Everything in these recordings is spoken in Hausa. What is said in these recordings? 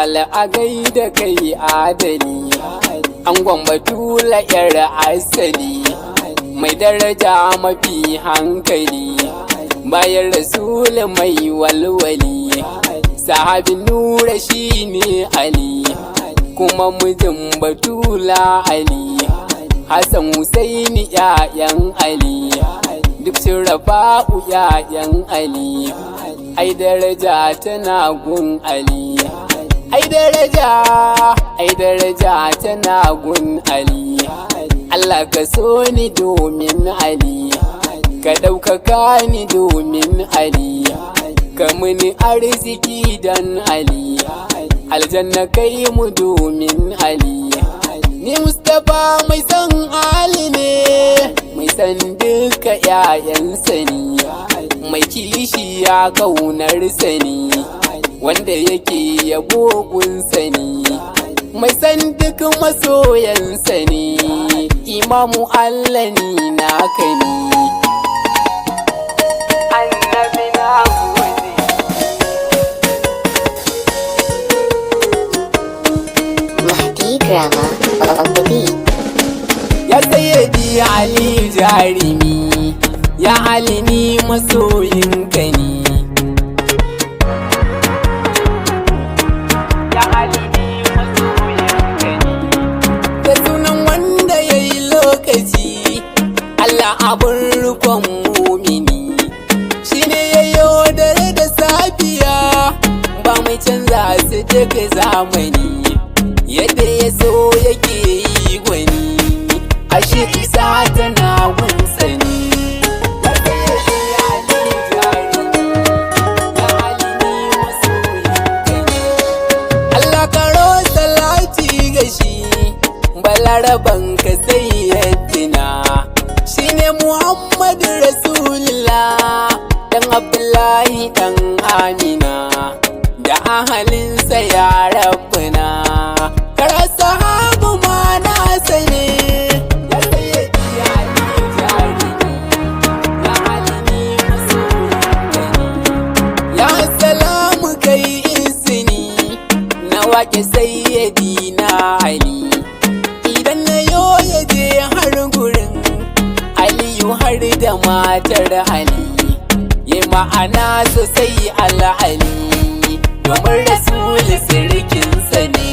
al'agai da kai adali, angon Batula yar asali, mai daraja mafi hankali, bayan Rasul mai walwali, sahabin Nura shine Ali, kuma mijin Batula Ali, Hassan Husaini ‘ya'yan Ali, duk Shurafa'u ‘ya'yan Ali, ai daraja tana gun Ali, ai daraja tana gun Ali, Allah ka so ni domin Ali, ka ɗaukaka ni domin Ali, ka muni arziki dan Ali, aljanna kai mu domin Ali. Ni Mustapha mai san Ali ne, mai san duka ‘ya'yansa ne, mai kishi ya kaunar sani, wanda yake yabo gunsa ne, mai san duk masoyansa ne, Imamu Allah ni naka ne. Annabi na gode. Mahdi Drama on the beat. Ya sayyadi Ali jarimi, ya Ali ni masoyinka ne, ya Ali ni masoyinka ne, da sunan wanda ya yi lokaci, Allah abin rukon mumini, shi ne ya yaudare da safiya, ba mai canza su daga zamani, yadda ya so yake yi gwani, ashe isa tana gunsa ne. Allah karo salati ga shi, balaraban ka sayyadina, shi ne Muhammadu Rasulullah, dan Abdullahi dan Amina, da ahalinsa ya rabbina, kara sahabu ma nasa ne. Wake sayyadina Ali, idan na ya je har gurin Aliyu har da matar Ali, ya ma'ana sosai al'ali, domin Rasul sirkinsa ne.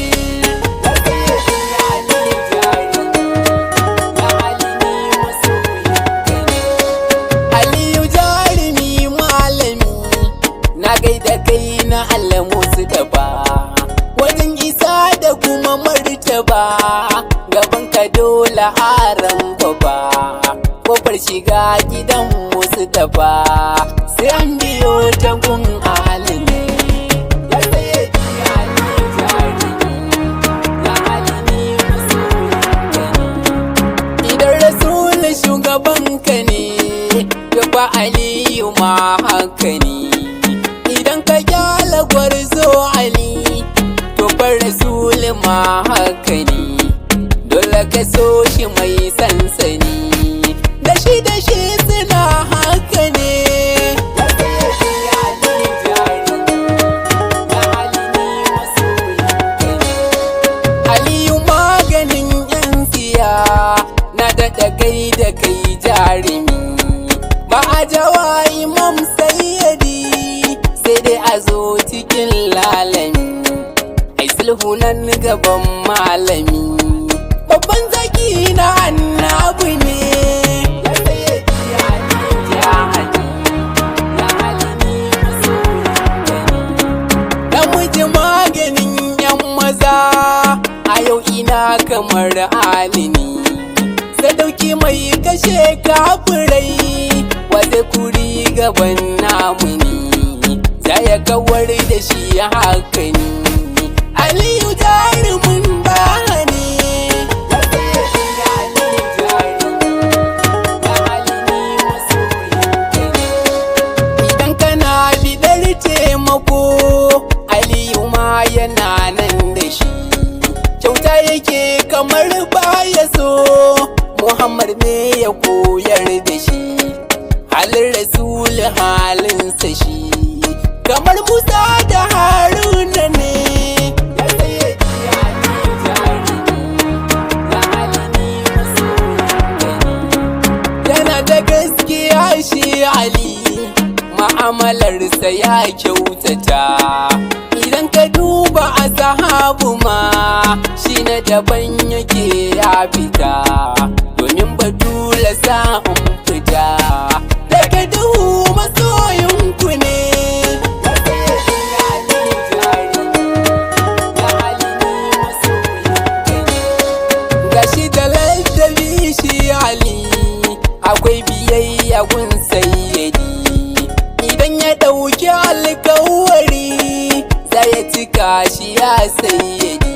Aliyu jarumi malami, na gaida kai na Allah Mustapha, wajen isa da kuma martaba, gaban ka dole aran baba, kofar shiga gidan Mustapha sai an biyo ta gun Ali ne. Ya sayyadi Ali jarumi, ya Ali ni masoyinka ne, idan Rasul shugabanka ne, gaba Aliyu ma haka ne, idan ka kyala gwarzo Ali, bar Rasul ma haka ne, dole ka so shi mai sansani, da shi suna haka ne. Aliyu maganin yan siya, na daɗa kai da kai jarumi, ba a jawa Imam Sayyadi, sai dai a zo cikin lalami, sulhunan gaban malami, babban zaki na annabi ne. Ya sayyadi Ali jahadi, ya Ali ni masoyinka ne, namiji maganin yan maza, a yau ina kamar Ali ne, sadauki mai kashe kafirai, wanda kuri gaban namu ne, za ya kawar da shi haka ne. Aliyu jarumin baha ne. Ya sayyadi Ali jarumi, ya Ali ni masoyinka ne, idan kana bidar taimako, Aliyu ma yana nan da shi, kyauta yake kamar baya so, Muhammad ne ya koyar da shi, halin Rasul halinsa shi, kamar Musa da Haruna ne. kyautata. Idan ka duba a sahabu ma shi na daban yake ya fita, domin batula sa'un fita daga duhu masoyinku ne. Gashi da ladabi shi Ali, akwai biyayya gun sayyadi. Idan ya ɗauki alkawari zai ya cika shi ya sayyadi.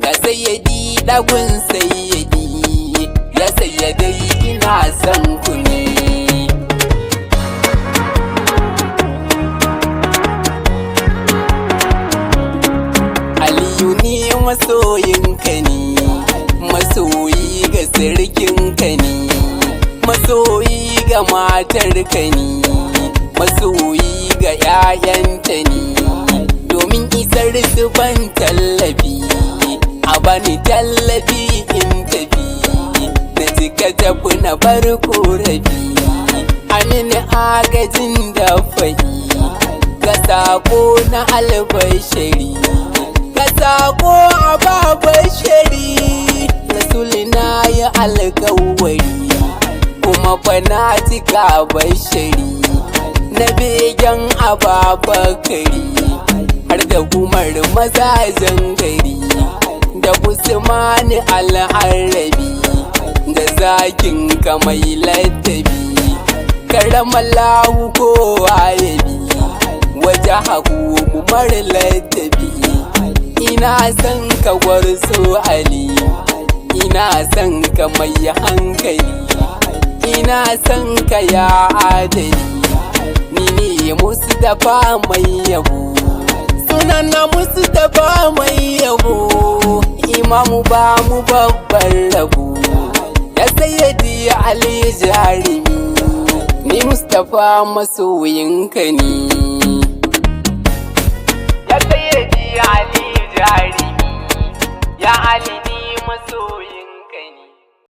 Ga sayyadi ɗagun sayyadi, ya sayyadai ina son ku ne. Aliyu ni masoyinka ne, masoyi ga sarkinka ne, masoyi ga matarka ne, masoyi ga 'ya'yanta ne. Domin isar su ban tallafi, a bani tallafi in tafi, na cika tafi na bar korafi, amini agajin da fa'i, ga sako na albashari, ga sako a babashari. Rasulina ya alkawari, kuma fa cika bashari, na begen ababakari, har da Umar mazajen gari, da Usmani al-Arabi, da zakin kamai ladabi. Karamallahu kowa ya bi, waje hagu Umar ladabi. Ina son ka gwarzo Ali, ina son ka mai hankali, ina son ka ya adali. Ni ne Mustapha mai yabo, sunana Mustapha mai yabo. Imamu ba mu babban rabo, ya sayyadi Ali jarimi. Ni Mustapha masoyinka ne, ya sayyadi Ali jarimi. Ya Ali ni masoyinka.